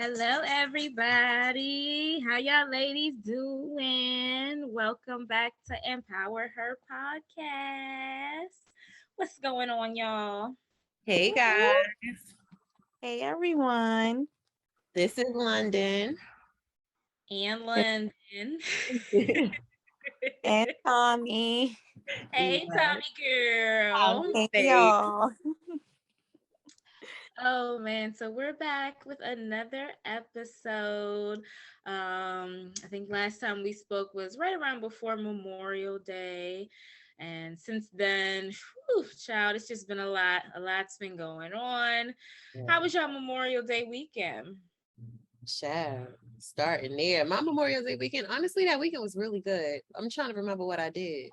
Hello, everybody. How y'all ladies doing? Welcome back to Empower Her podcast. What's going on, y'all? Hey guys, Hey everyone. this is London. And London. And Tommy. Hey, Yes, Tommy girl. Hey State. y'all. Oh man, so we're back with another episode. I think last time we spoke was right around before Memorial Day. And since then, whew, child, it's just been a lot. A lot's been going on. How was your Memorial Day weekend? Child, starting there. My Memorial Day weekend, honestly, that weekend was really good. I'm trying to remember what I did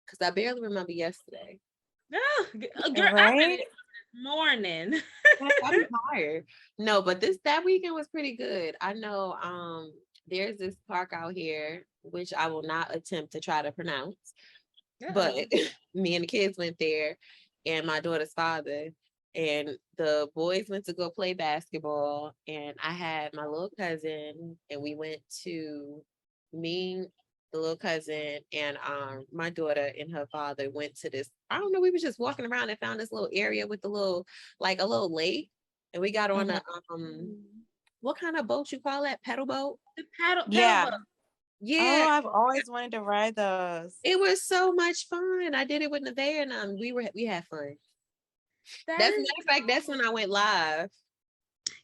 because I barely remember yesterday. Oh, girl, I read Right? it this morning. I'm tired. No, but that weekend was pretty good. I know there's this park out here which I will not attempt to try to pronounce, but Uh-oh. me and the kids went there and my daughter's father and the boys went to go play basketball and I had my little cousin and we went to me the little cousin and my daughter and her father went to this. I don't know, we were just walking around and found this little area with a little like a little lake and we got on Mhm. a what kind of boat you call that, pedal boat? The paddle Yeah. boat. Yeah. Oh, I've always wanted to ride those. It was so much fun. I did it with Nevaeh and we had fun. That That's is matter of fact, that's when I went live.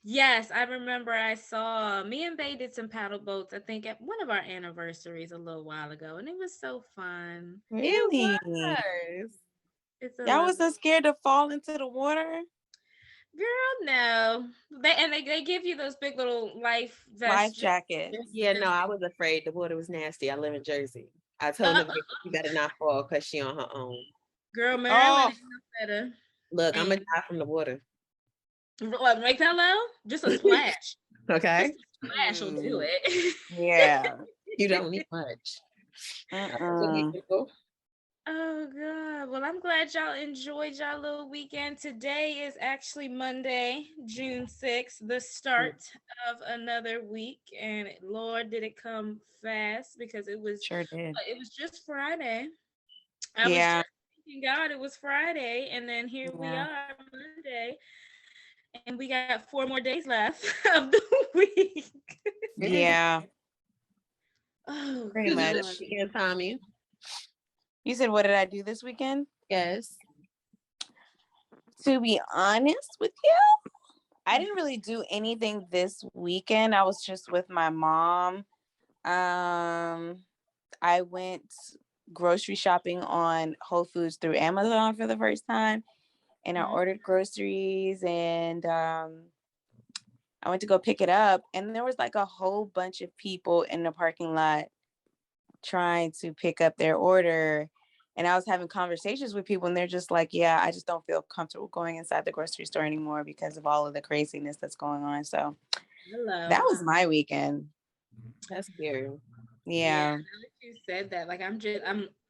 Yes, I remember I saw me and Bay did some paddle boats, I think at one of our anniversaries a little while ago, and it was so fun. It Really? was. It's a Y'all was lovely so scared to fall into the water? girl, no. They give you those big little life Life vests jacket. Yeah, no, just I was afraid the water was nasty. I live in Jersey. I told uh, Nevaeh you better not fall because she on her own. girl, Maryland Oh, ain't no better. Look, I'm Ain't gonna die from the water. what make that low? Just a splash. Just Okay. a splash will do mm, it. yeah. You don't need much. Go ahead, Mm-mm. Nicole. Oh God. Well, I'm glad y'all enjoyed y'all little weekend. Today is actually Monday, June 6th, the start of another week. And Lord, did it come fast because Sure did. it was just Friday. I was Yeah. just thanking God it was Friday, and then here we Yeah. are Monday, and we got 4 more days left of the week. Yeah. Oh Pretty You did God. it much. again, Tommy. You said, what did I do this weekend? Yes. To be honest with you, I didn't really do anything this weekend. I was just with my mom. I went grocery shopping on Whole Foods through Amazon for the first time, and I Mhm. ordered groceries, and I went to go pick it up, and there was like a whole bunch of people in the parking lot trying to pick up their order. And I was having conversations with people, and they're just like, yeah, I just don't feel comfortable going inside the grocery store anymore because of all of the craziness that's going on. So Hello. that was my weekend. That's scary. Yeah, Yeah. now that you said that, like I'm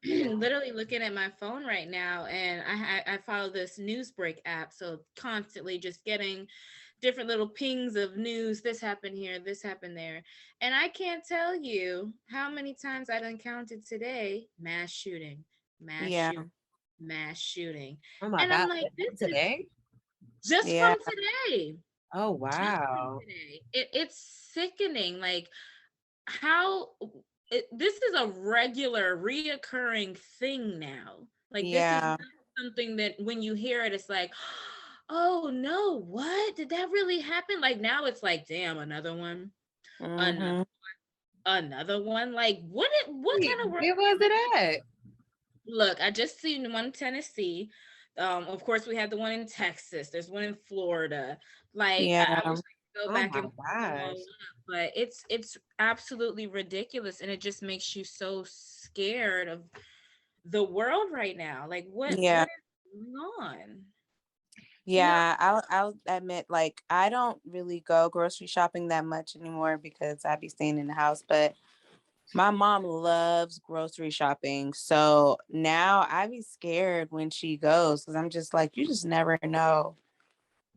literally looking at my phone right now, and I follow this news break app, so constantly just getting different little pings of news. This happened here, this happened there, and I can't tell you how many times I done counted today. Mass shooting, mass Yeah. shoot, mass shooting, Oh my and I'm God. like, this is Today? just from Yeah. today, Oh just from wow. today. It's sickening, like how this is a regular reoccurring thing now. Like this is Yeah. not something that when you hear it it's like, oh no, what did that really happen? Like now it's like, damn, another one, another Hmm. another one. Like what Wait, kind of world? where was it at? Look, I just seen one in Tennessee. Of course we had the one in Texas, there's one in Florida. Like I Yeah. wish I could go Oh back my and pull them all gosh. up, but it's absolutely ridiculous, and it just makes you so scared of the world right now. Like Yeah. what is going on? You know, Yeah. I'll admit, like, I don't really go grocery shopping that much anymore because I be staying in the house. But my mom loves grocery shopping. So now I be scared when she goes because I'm just like, you just never know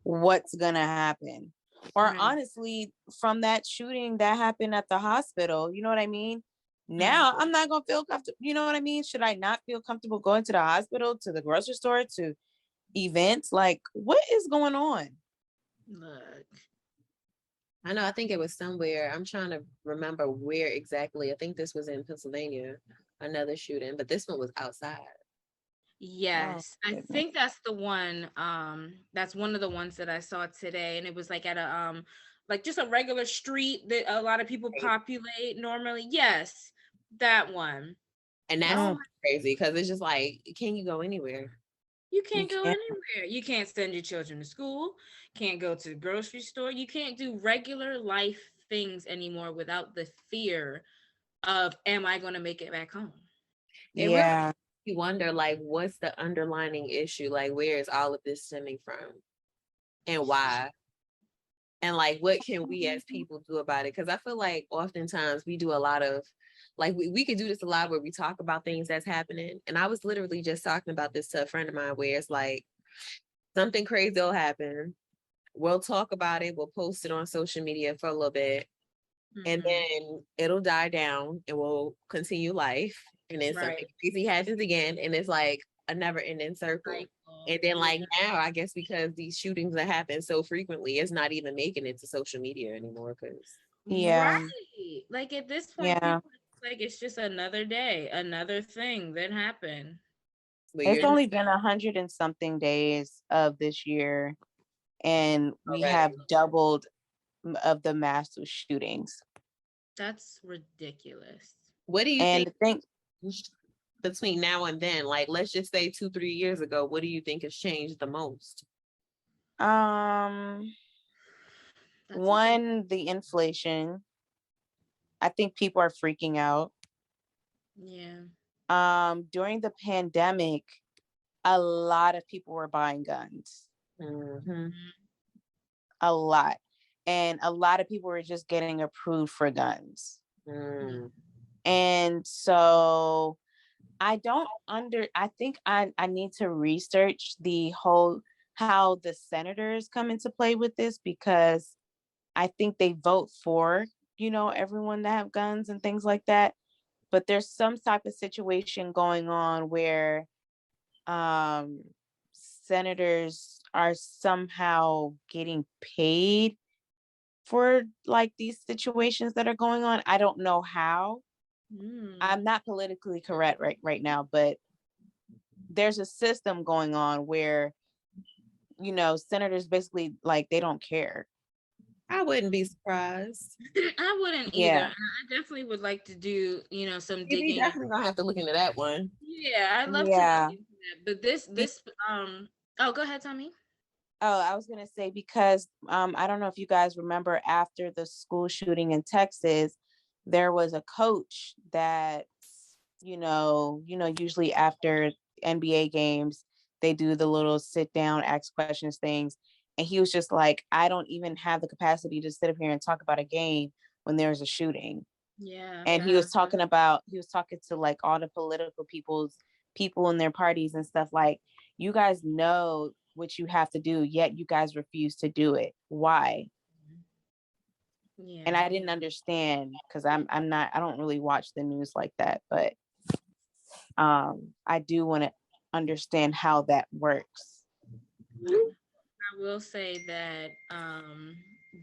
what's gonna happen. Or Right. honestly, from that shooting that happened at the hospital, you know what I mean? Now I'm not gonna feel comfortable. You know what I mean? Should I not feel comfortable going to the hospital, to the grocery store, to events? Like, what is going on? Look. I know, I think it was somewhere. I'm trying to remember where exactly. I think this was in Pennsylvania, another shooting, but this one was outside. Oh, Yes, I goodness. think that's the one. That's one of the ones that I saw today, and it was like at a like just a regular street that a lot of people populate normally. Yes, that one. And that's Oh, Mm, crazy because it's just like, can you go anywhere? you you can't go can't. anywhere. You can't send your children to school. Can't go to the grocery store. You can't do regular life things anymore without the fear of, am I going to make it back home? It really Yeah. makes you wonder, like, what's the underlining issue? Like, where is all of this stemming from and why? And like, what can we as people do about it? Because I feel like oftentimes we do a lot of, like, we could do this a lot where we talk about things that's happening. And I was literally just talking about this to a friend of mine where it's like something crazy will happen. We'll talk about it. We'll post it on social media for a little bit. And Mhm. then it'll die down and we'll continue life. And then something Right. crazy happens again. And it's like a never ending circle. Cycle. And then Yeah. like now, I guess because these shootings that happen so frequently, it's not even making it to social media anymore. Because Yeah. Right. Like at this point, Yeah. people it's like it's just another day, another thing that happened. It's you're only been 100 and something days of this year, and we already. have doubled of the massive shootings. That's ridiculous. What do you And think the thing, between now and then? Like, let's just say 2-3 years ago, what do you think has changed the most? um, That's a good one, the inflation. I think people are freaking out. yeah. During the pandemic, a lot of people were buying guns. Mm-hmm. A lot. And a lot of people were just getting approved for guns. Mm. And so I think I need to research the whole how the senators come into play with this, because I think they vote for, everyone to have guns and things like that. But there's some type of situation going on where um senators are somehow getting paid for like these situations that are going on. I don't know how. Mm. I'm not politically correct right now, but there's a system going on where, senators basically like they don't care. I wouldn't be surprised. I wouldn't either. Yeah. And I definitely would like to do, some We digging. definitely gonna have to look into that one. Yeah, I'd love to look Yeah. into that. But this oh, go ahead, Tommy. Oh, I was gonna say because I don't know if you guys remember after the school shooting in Texas, there was a coach that, usually after NBA games, they do the little sit down, ask questions things. And he was just like, I don't even have the capacity to sit up here and talk about a game when there's a shooting. Yeah. And he was talking to like all the political people in their parties and stuff, like, you guys know what you have to do, yet you guys refuse to do it. Why? Yeah. And I didn't understand, because I don't really watch the news like that, but I do want to understand how that works. I will say that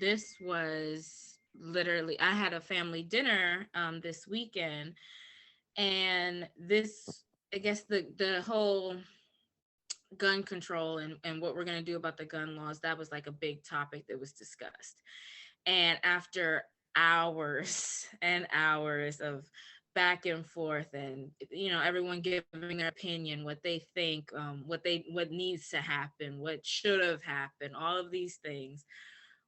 this was literally I had a family dinner this weekend, and this I guess the whole gun control and what we're going to do about the gun laws, that was like a big topic that was discussed. And after hours and hours of back and forth, and everyone giving their opinion, what they think, what needs to happen, what should have happened, all of these things,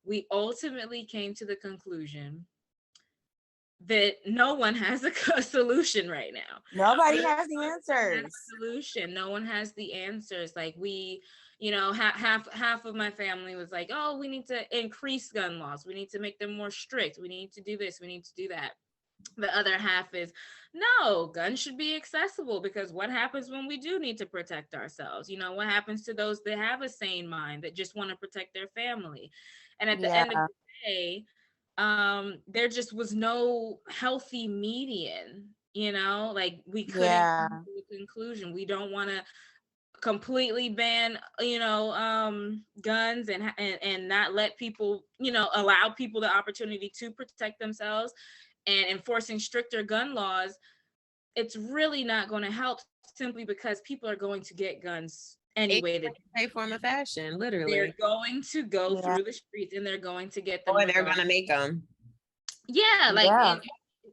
we ultimately came to the conclusion that no one has a solution right now. Nobody has the answers. Solution. No one has the answers. Like we, half of my family was like, "Oh, we need to increase gun laws. We need to make them more strict. We need to do this. We need to do that." The other half is, no, guns should be accessible, because what happens when we do need to protect ourselves? You know, what happens to those that have a sane mind that just want to protect their family? And at the end of Yeah. the day, there just was no healthy median, you know, like we couldn't Yeah. come to a conclusion. We don't want to completely ban, guns, and not let people, allow people the opportunity to protect themselves, and enforcing stricter gun laws. It's really not going to help, simply because people are going to get guns anyway. A form of fashion, They're literally. going to go Yeah. through the streets, and they're going to get them Or they're regardless. gonna make them. Yeah, like, Yeah. and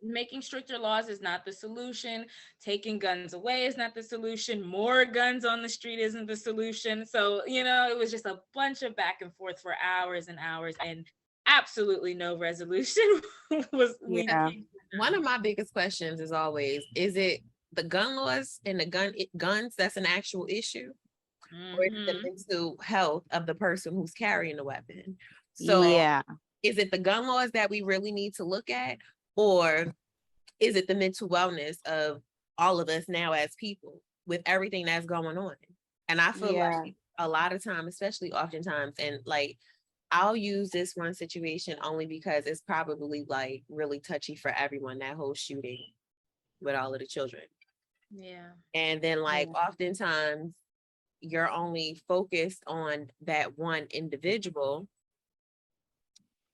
making stricter laws is not the solution. Taking guns away is not the solution. More guns on the street isn't the solution. So, it was just a bunch of back and forth for hours and hours, and absolutely no resolution was we Yeah. came One of my biggest questions is always, is it the gun laws and the guns that's an actual issue? Or is it the Mhm. mental health of the person who's carrying the weapon? So Yeah. is it the gun laws that we really need to look at? Or is it the mental wellness of all of us now as people with everything that's going on? And I feel Yeah. like a lot of time, especially oftentimes, and like I'll use this one situation only because it's probably like really touchy for everyone, that whole shooting with all of the children. Yeah. And then like Yeah. oftentimes you're only focused on that one individual.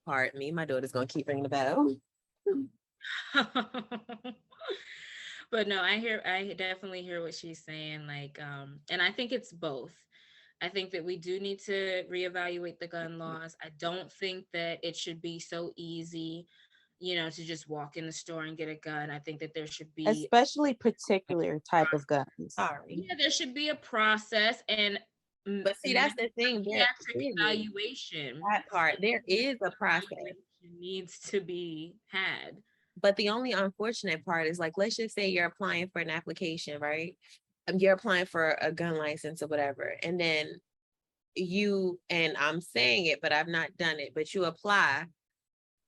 Pardon me, my daughter's gonna keep ringing the bell. But no, I definitely hear what she's saying, like, and I think it's both. I think that we do need to reevaluate the gun laws. I don't think that it should be so easy, to just walk in the store and get a gun. I think that there should be, Especially particular type of guns. Sorry. yeah, there should be a process, and But see, that's the thing. pediatric evaluation. That part, there is a process. Evaluation needs to be had. But the only unfortunate part is like, let's just say you're applying for an application, right? You're applying for a gun license or whatever. And then and I'm saying it, but I've not done it, but you apply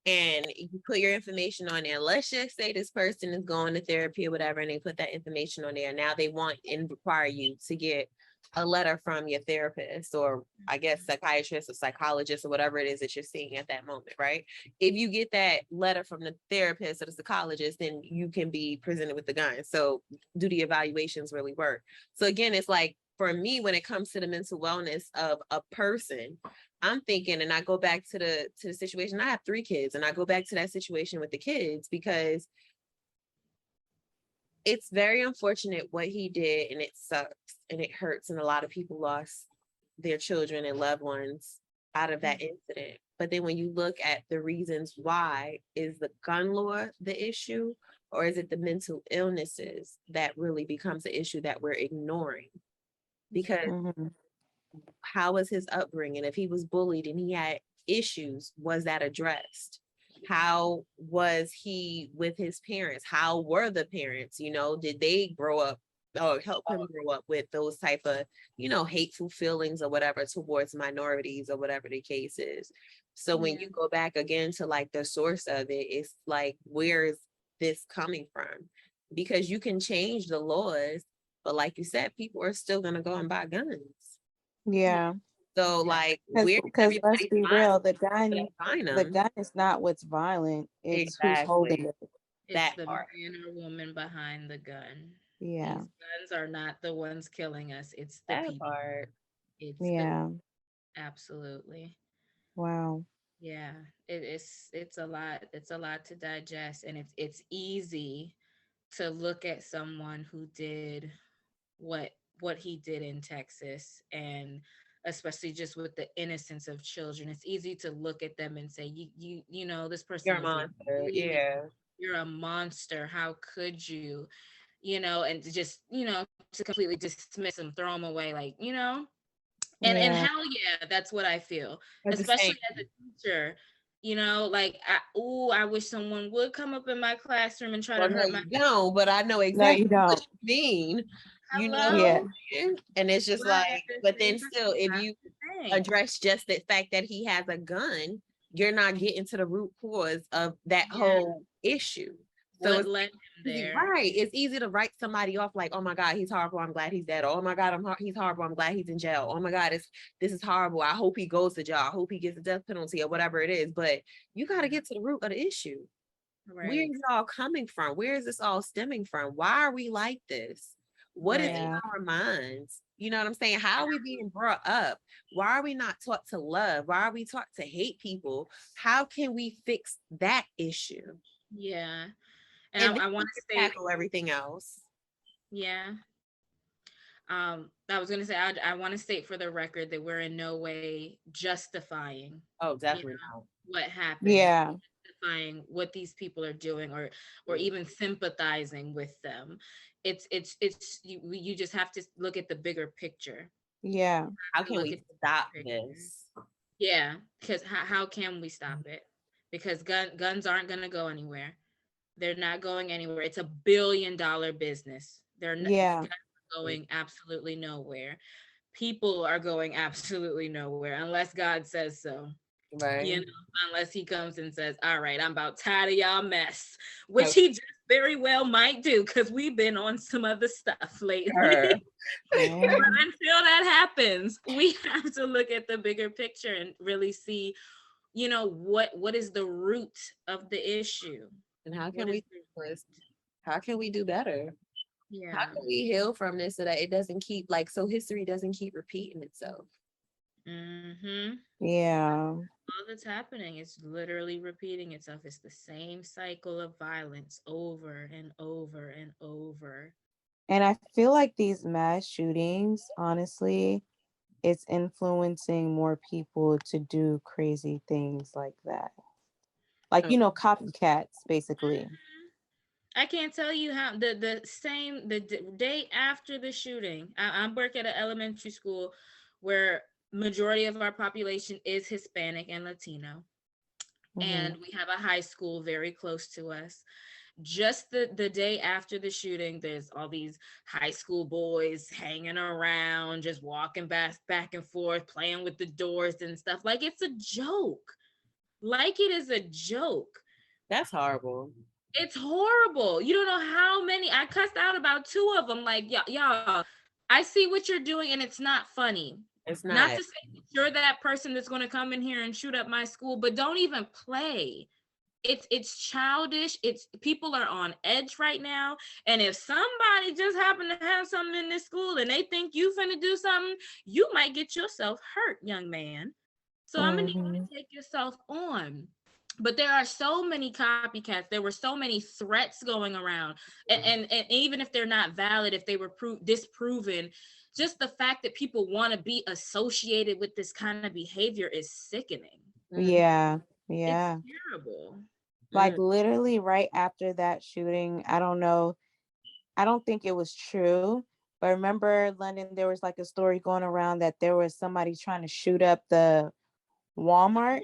and you put your information on there. Let's just say this person is going to therapy or whatever, and they put that information on there. Now they want and require you to get a letter from your therapist, or I guess psychiatrist or psychologist or whatever it is that you're seeing at that moment, right? If you get that letter from the therapist or the psychologist, then you can be presented with the gun. So do the evaluations really work? So again, it's like, for me, when it comes to the mental wellness of a person, I'm thinking, and I go back to the situation. I have 3 kids, and I go back to that situation with the kids because it's very unfortunate what he did, and it sucks and it hurts, and a lot of people lost their children and loved ones out of that incident. But then when you look at the reasons why, is the gun law the issue, or is it the mental illnesses that really becomes the issue that we're ignoring? Because Mhm. how was his upbringing? If he was bullied and he had issues, was that addressed? How was he with his parents? How were the parents? Did they grow up or help him grow up with those type of, hateful feelings or whatever towards minorities or whatever the case is? So when you go back again to like the source of it, it's like, where is this coming from? Because you can change the laws, but like you said, people are still going to go and buy guns. Yeah. So like, where Because let's be real, the them? gun is not what's violent. It's who's holding Exactly. it. It's That the part. man or woman behind the gun. Yeah. These guns are not the ones killing us. It's the That people. part. It's the Yeah. Absolutely. Wow. Yeah. It's a lot. It's a lot to digest, and it's easy to look at someone who did what what he did in Texas, and especially just with the innocence of children. It's easy to look at them and say, this person You're a was monster. really, Yeah. you're a monster. How could you? And to just, to completely dismiss them, throw them away, like, and Yeah. hell yeah, that's what I feel, But the same. especially as a teacher. Like, I wish someone would come up in my classroom and try Well, to no, hurt my you don't, but I know No, you exactly what don't. you mean. You know what Yeah. hello. I'm saying? And it's just But at like, the but same then time, still, if that's you the thing. address just the fact that he has a gun, you're not getting to the root cause of that Yeah. whole issue. So What it's led him easy, there? right? It's easy to write somebody off like, oh my God, he's horrible. I'm glad he's dead. Oh my God, he's horrible. I'm glad he's in jail. Oh my God, this is horrible. I hope he goes to jail. I hope he gets a death penalty or whatever it is. But you got to get to the root of the issue. Where is Right. it all coming from? Where is this all stemming from? Why are we like this? What is in Right. our minds? You know what I'm saying? How are we being brought up? Why are we not taught to love? Why are we taught to hate people? How can we fix that issue? Yeah. And And then I we want to can state, tackle everything else. yeah. I was gonna say I want to state for the record that we're in no way justifying, Oh, you definitely know, not. what happened, Yeah. justifying what these people are doing, or even sympathizing with them. You just have to look at the bigger picture. Yeah. How can Look we at the stop bigger picture. this? Yeah, because how can we stop it? Because guns aren't gonna go anywhere. They're not going anywhere. It's $1 billion business. They're not Yeah. going absolutely nowhere. People are going absolutely nowhere unless God says so. You Right. know, unless he comes and says, "All right, I'm about tired of y'all mess," which Have he just very well might do because we've been on some other stuff her. lately. Yeah. But until that happens, we have to look at the bigger picture and really see, what is the root of the issue? And how What can is we the do this? root? How can we do better? How Yeah. can we heal from this so that it doesn't keep like so history doesn't keep repeating itself? Mm-hmm. Yeah. All that's happening is literally repeating itself. It's the same cycle of violence over and over and over. And I feel like these mass shootings, honestly, it's influencing more people to do crazy things like that. Like, Oh, copycats, basically. I can't tell you how the day after the shooting. I work at an elementary school where majority of our population is Hispanic and Latino, Hmm. and we have a high school very close to us. Just the day after the shooting, there's all these high school boys hanging around, just walking back and forth, playing with the doors and stuff. Like it's a joke. Like it is a joke. that's horrible. It's horrible. You don't know how many I cussed out about two of them. Like, y'all, I see what you're doing and it's not funny. It's Not not. to say that you're that person that's going to come in here and shoot up my school, but don't even play. It's childish. It's people are on edge right now. And if somebody just happen to have something in this school and they think you finna do something, you might get yourself hurt, young man. So I'm gonna need you Hmm. to take yourself on. But there are so many copycats. There were so many threats going around, and even if they're not valid, if they were disproven, just the fact that people want to be associated with this kind of behavior is sickening. Mm, Yeah. It's Yeah. terrible. Like mm. literally right after that shooting, I don't know. I don't think it was true. But remember, London, there was like a story going around that there was somebody trying to shoot up the Walmart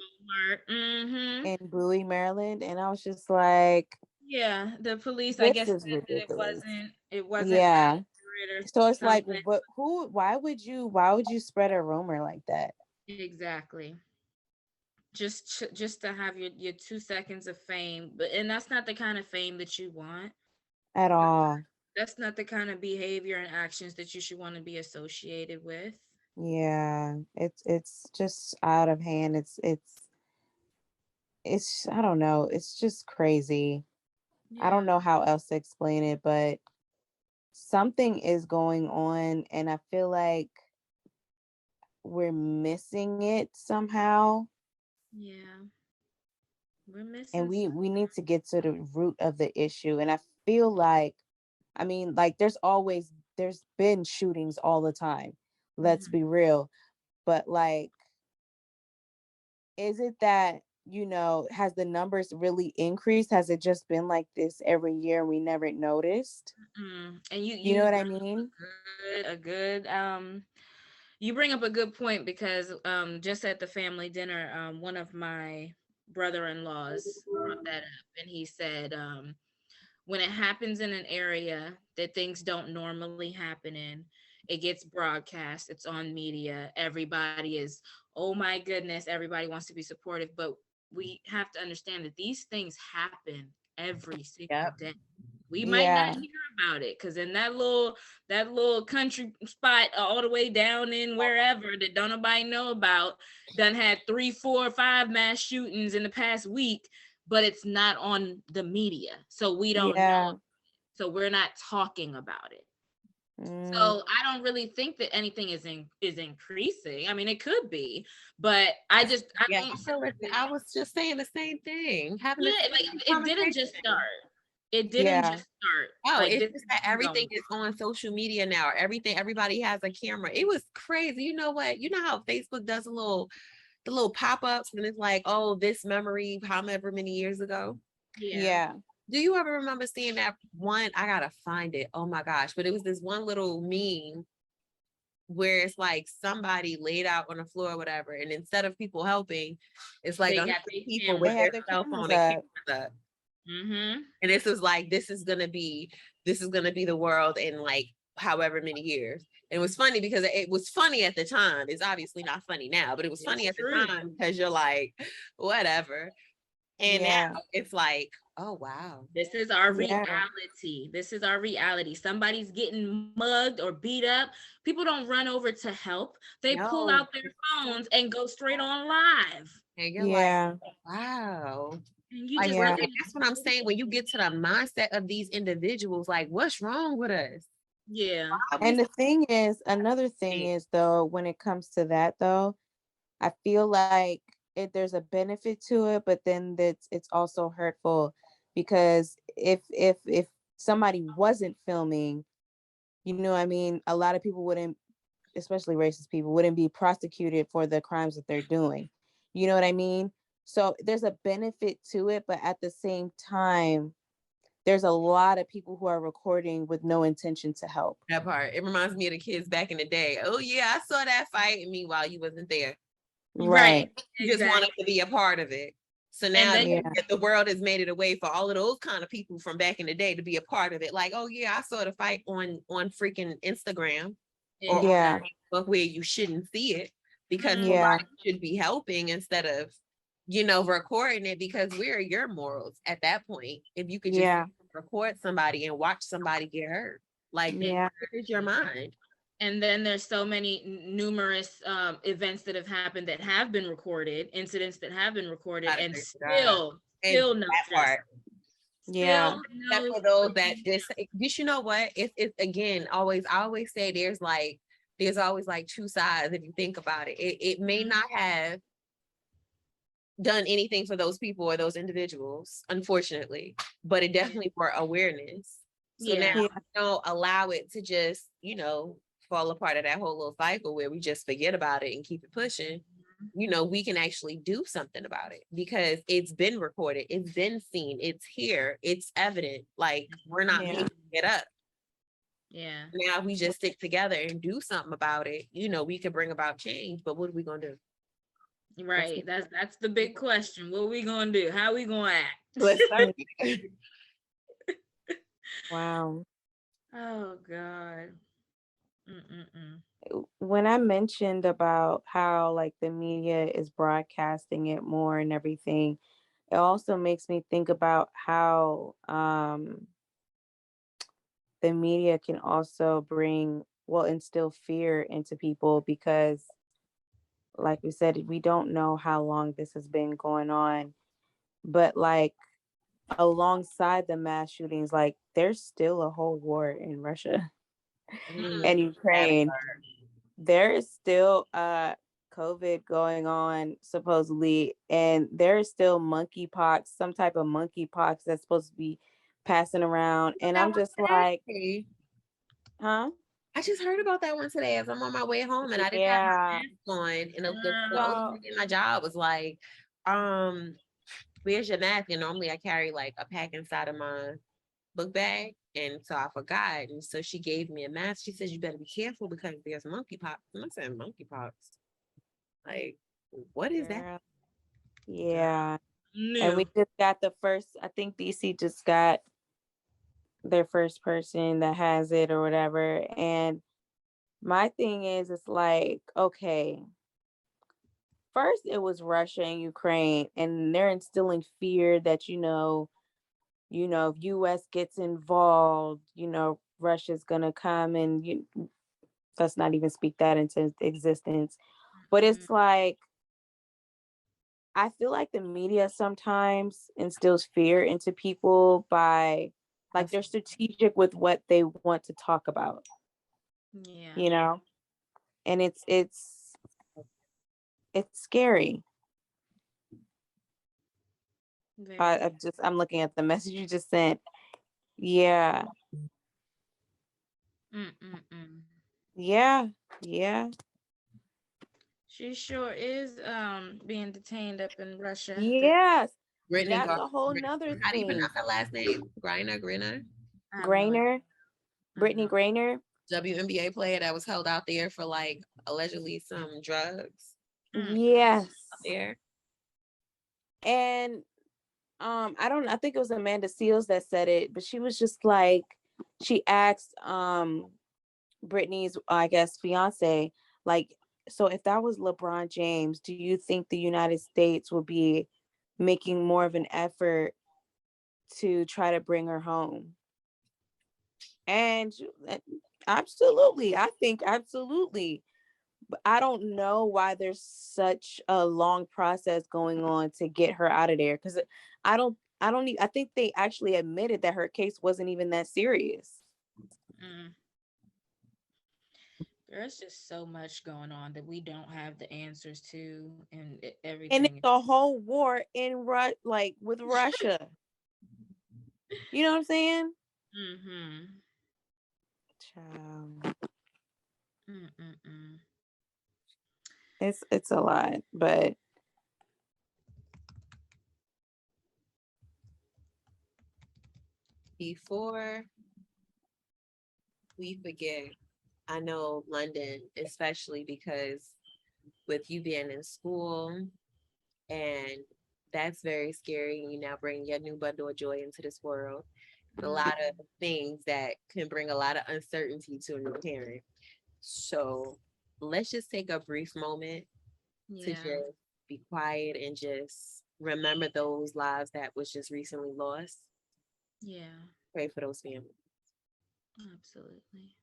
Mm-hmm. in Bowie, Maryland. And I was just like, Yeah, the police, I this guess, is said that it ridiculous. wasn't Yeah. accurate or So it's like, something. but why would you spread a rumor like that Exactly. Just to have your 2 seconds of fame, and that's not the kind of fame that you want. at all? That's not the kind of behavior and actions that you should want to be associated with. Yeah. It's just out of hand. It's I don't know. It's just crazy. I don't Yeah. know how else to explain it, but something is going on and I feel like we're missing it somehow Yeah. We're and missing we need to get to the root of the issue and I feel like I mean like there's been shootings all the time. Let's something. be real. But like is it that has the numbers really increased? Has it just been like this every year and we never noticed? And you You know you what bring I mean? a good you bring up a good point because just at the family dinner, one of my brother-in-laws brought that up, and he said when it happens in an area that things don't normally happen in, it gets broadcast, it's on media, everybody is, oh my goodness, everybody wants to be supportive, but we have to understand that these things happen every single Yep. day. We might not Yeah. hear about it because in that little country spot all the way down in wherever that don't nobody know about, done had 3, 4, 5 mass shootings in the past week, but it's not on the media, so we don't Yeah. know. So we're not talking about it. Mm, So I don't really think that anything is increasing. I mean, it could be, but I Yeah, don't I see feel like it. I was just saying the same thing, having the Yeah, like same it didn't just conversation. start. It didn't yeah. just start. Oh, Like it's this just has that been everything going. is on social media now. Everybody has a camera. It was crazy. You know what? You know how Facebook does the little pop-ups and it's like, oh, this memory, however many years ago. Yeah. Yeah. Do you ever remember seeing that one? I gotta find it. Oh my gosh. But it was this one little meme where it's like somebody laid out on the floor or whatever. And instead of people helping, it's like They a hundred got their people They with cameras had their their cell cameras phone and up. cameras up. Mm-hmm. And this is like, this is gonna be the world in like however many years. And it was funny because it was funny at the time. It's obviously not funny now, but it was funny It's at the true. time because you're like, whatever. And now Yeah. it's like, oh wow. This is our Yeah. reality. This is our reality. Somebody's getting mugged or beat up. People don't run over to help. They pull No. out their phones and go straight on live. And you're like, Yeah. wow. And you Like just really, Yeah. looking that's what I'm saying. When you get to the mindset of these individuals, like, what's wrong with us? yeah. Why are we And the so thing is, another thing sick? is though, when it comes to that though, I feel like there's a benefit to it, but then it's also hurtful because if somebody wasn't filming, you know what I mean, a lot of people wouldn't, especially racist people, wouldn't be prosecuted for the crimes that they're doing. You know what I mean? So there's a benefit to it, but at the same time, there's a lot of people who are recording with no intention to help. That part. It reminds me of the kids back in the day. Oh yeah, I saw that fight, and meanwhile you wasn't there. Right. Right. You just wanted Exactly. to be a part of it. So And now then Yeah. the world has made it a way for all of those kind of people from back in the day to be a part of it. Like, oh yeah, I saw the fight on freaking Instagram or on Yeah. exactly. Facebook where you shouldn't see it because Mhm. Yeah. somebody should be helping instead of, you know, recording it because where are your morals at that point? If you could just Yeah. record somebody and watch somebody get hurt, like, Yeah. where is your mind? And then there's so many numerous events that have happened that have been recorded, incidents that have been recorded, Gotta and say to God. And still no that justice. part. Yeah. Still Except no for those that freaking just you know what? It's again always I always say there's always like two sides if you think about it. It may not have done anything for those people or those individuals, unfortunately, but it definitely brought awareness. So now yeah. Yeah. don't allow it to just, you know, fall apart of that whole little cycle where we just forget about it and keep it pushing. You know, we can actually do something about it because it's been recorded, it's been seen, it's here, it's evident. Like we're not Yeah. making it up. Yeah. Now, if we just stick together and do something about it, you know, we could bring about change. But what are we gonna do? Right. That's the big question. What are we gonna do? How are we gonna act? Let's start. Wow. Oh God. Mm-mm-mm. When I mentioned about how like the media is broadcasting it more and everything, it also makes me think about how the media can also instill fear into people because like we said, we don't know how long this has been going on, but like alongside the mass shootings, like there's still a whole war in Russia and That Ukraine. part. There is still COVID going on supposedly, and there is still monkeypox, some type of monkeypox that's supposed to be passing around. And That I'm one just like, today. huh? I just heard about that one today as I'm on my way home and I didn't have my Yeah. mask on. And the old So lady in my job was like, um, where's your mask? And normally I carry like a pack inside of my book bag. And so I forgot. And so she gave me a mask. She says, you better be careful because there's monkeypox. And I said, monkeypox? Like, what is that? girl, yeah. And we New. just got the first, I think DC just got their first person that has it or whatever. And my thing is, it's like, okay, first it was Russia and Ukraine, and they're instilling fear that, you know, if US gets involved, Russia's gonna come and let's not even speak that into existence. But Mm-hmm. it's like I feel like the media sometimes instills fear into people by like they're strategic with what they want to talk about, Yeah. you know? And it's scary. Very. I'm looking at the message you just sent. Yeah. Mm-mm-mm. Yeah. Yeah. She sure is being detained up in Russia. Yes. Brittany That's Gar- a whole nother how do you thing. pronounce her last name? Griner? I have no idea. Grainer, Brittany Mm-hmm. Grainer. WNBA player that was held out there for like allegedly some drugs Yes. out there. And I think it was Amanda Seals that said it, but she was just like she asked Brittany's, I guess, fiance, like, so if that was LeBron James, do you think the United States would be making more of an effort to try to bring her home? And absolutely, I think absolutely. But I don't know why there's such a long process going on to get her out of there because I think they actually admitted that her case wasn't even that serious. Mm. There's just so much going on that we don't have the answers to, and And it's everything. a whole war in like with Russia. You know what I'm saying? Mm-hmm. Child. Mm-mm-mm. It's a lot, but Before we forget, I know London, especially because with you being in school, and that's very scary. You now bring your new bundle of joy into this world. A lot of things that can bring a lot of uncertainty to a new parent. So let's just take a brief moment to Yeah. just be quiet and just remember those lives that was just recently lost. Yeah. Pray for those families. Absolutely.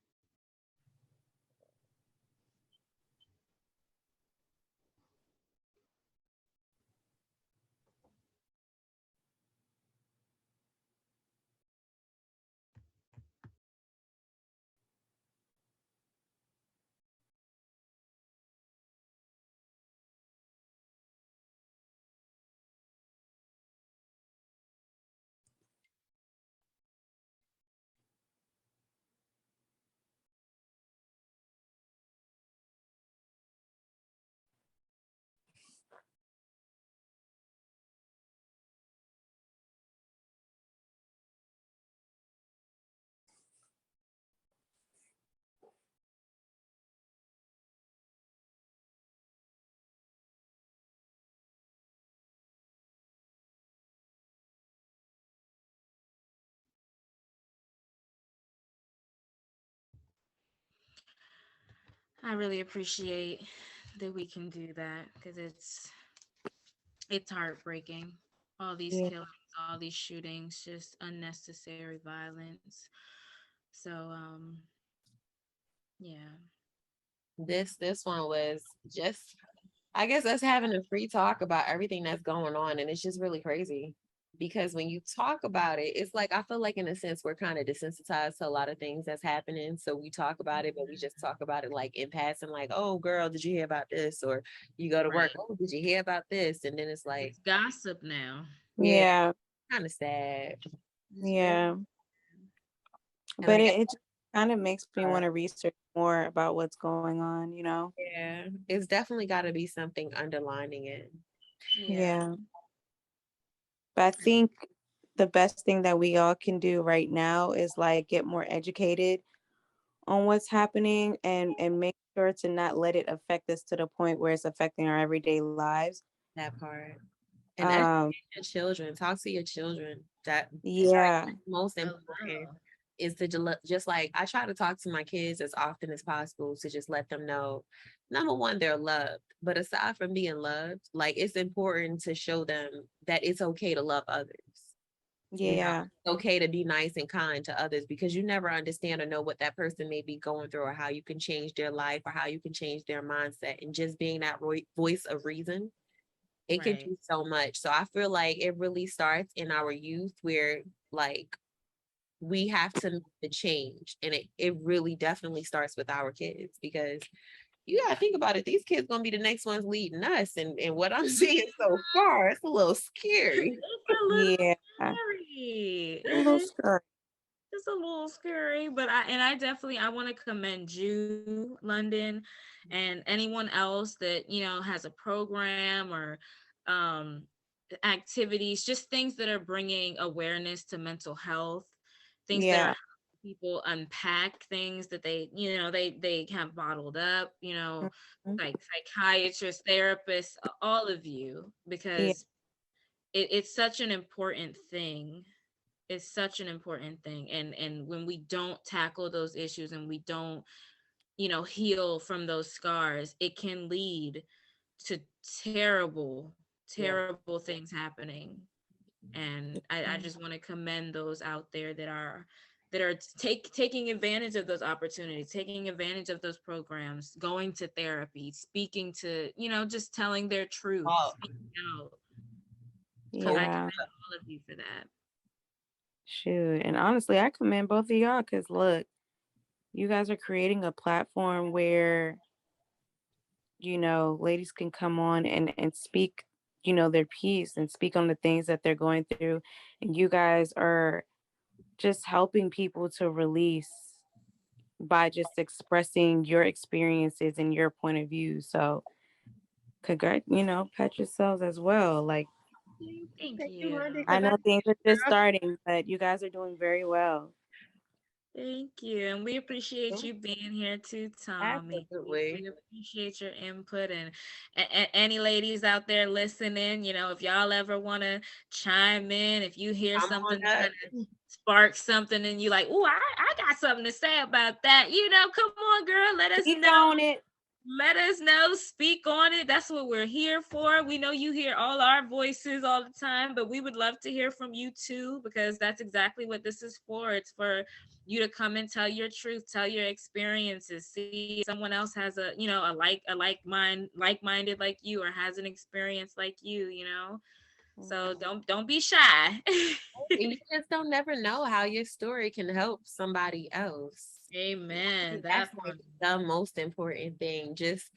I really appreciate that we can do that because it's heartbreaking. All these yeah, killings, all these shootings, just unnecessary violence. So yeah. This one was just, I guess, us having a free talk about everything that's going on, and it's just really crazy because when you talk about it, it's like I feel like in a sense we're kind of desensitized to a lot of things that's happening. So we talk about it, but we just talk about it like in passing, like, "Oh, girl, did you hear about this?" Or you go to work, Right. "Oh, did you hear about this?" And then it's like, It's gossip now. yeah, yeah, kind of sad. It's very yeah. And I But guess, it just kind of makes me want to research more about what's going on. yeah, it's definitely got to be something underlining it. yeah. Yeah. But I think the best thing that we all can do right now is like get more educated on what's happening and make sure to not let it affect us to the point where it's affecting our everyday lives. That part. And educate Um, your children. Talk to your children. That yeah, most A important little. is to just like I try to talk to my kids as often as possible to just let them know, number one, they're loved. But aside from being loved, like it's important to show them that it's okay to love others. Yeah. It's okay to be nice and kind to others because you never understand or know what that person may be going through or how you can change their life or how you can change their mindset. And just being that voice of reason, it can Right. do so much. So I feel like it really starts in our youth where like we have to make the change. And it really definitely starts with our kids because you gotta think about it. These kids gonna be the next ones leading us. And what I'm seeing so far, it's a little scary. It's a little Yeah. scary. A little scary. It's a little scary, but I definitely I want to commend you, London, and anyone else that has a program or um activities, just things that are bringing awareness to mental health, things that are Yeah. helping people unpack things that they have bottled up, Mhm. like psychiatrists, therapists, all of you, Yeah. because it's such an important thing. It's such an important thing, and when we don't tackle those issues and we don't heal from those scars, it can lead to terrible Yeah, terrible things happening. And I just want to commend those out there that are taking advantage of those opportunities, taking advantage of those programs, going to therapy, speaking to, just telling their truth, talk. speaking out. So I Yeah. commend all of you for that. Shoot. And honestly, I commend both of y'all because look, you guys are creating a platform where, ladies can come on and speak, their piece and speak on the things that they're going through. And you guys are just helping people to release by just expressing your experiences and your point of view. So pat yourselves as well. Like, Thank Thank you, you. Monday, I because know things are just starting, but you guys are doing very well. Thank you. And we appreciate you being here too, Tommy. We absolutely. appreciate your input, and any ladies out there listening, if y'all ever want to chime in, if you hear Come on something up. kind of spark something and you like, oh, I got something to say about that, come on, girl, let us Speak know. on it. Let us know, speak on it. That's what we're here for. We know you hear all our voices all the time, but we would love to hear from you too, because that's exactly what this is for. It's for you to come and tell your truth, tell your experiences, see if someone else has like-minded like you, or has an experience like you. So Mhm. don't be shy. And you just don't never know how your story can help somebody else. I Amen. think that's That like part. the most important thing. Just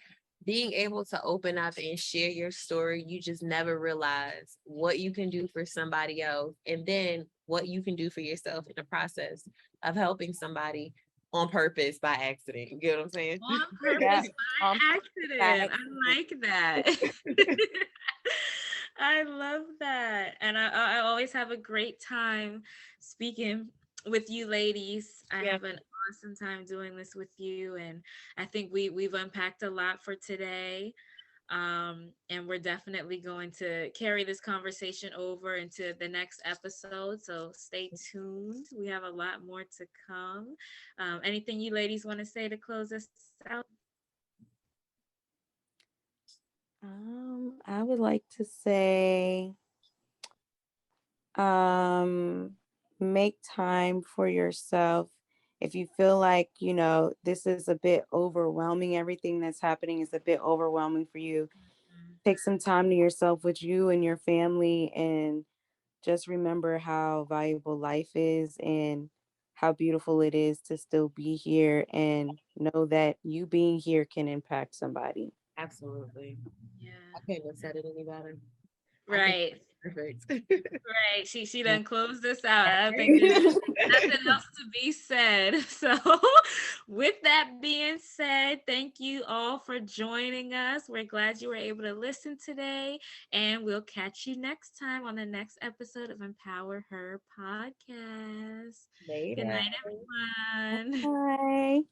being able to open up and share your story. You just never realize what you can do for somebody else and then what you can do for yourself in the process of helping somebody on purpose by accident. You get what I'm saying? On Yeah. purpose Um, by by accident. I accident. like that. I love that. And I always have a great time speaking with you ladies. I Yeah, have an awesome time doing this with you. And I think we've unpacked a lot for today. And we're definitely going to carry this conversation over into the next episode. So stay tuned. We have a lot more to come. Anything you ladies want to say to close us out? I would like to say, um, make time for yourself. If you feel like, this is a bit overwhelming, everything that's happening is a bit overwhelming for you, take some time to yourself with you and your family and just remember how valuable life is and how beautiful it is to still be here and know that you being here can impact somebody. absolutely. I Yeah. couldn't have said it any better. I think Right. it's perfect. Right. She done closed this out. I don't think there's nothing else to be said. So, with that being said, thank you all for joining us. We're glad you were able to listen today, and we'll catch you next time on the next episode of Empower Her podcast. Good Later. night, everyone. Bye.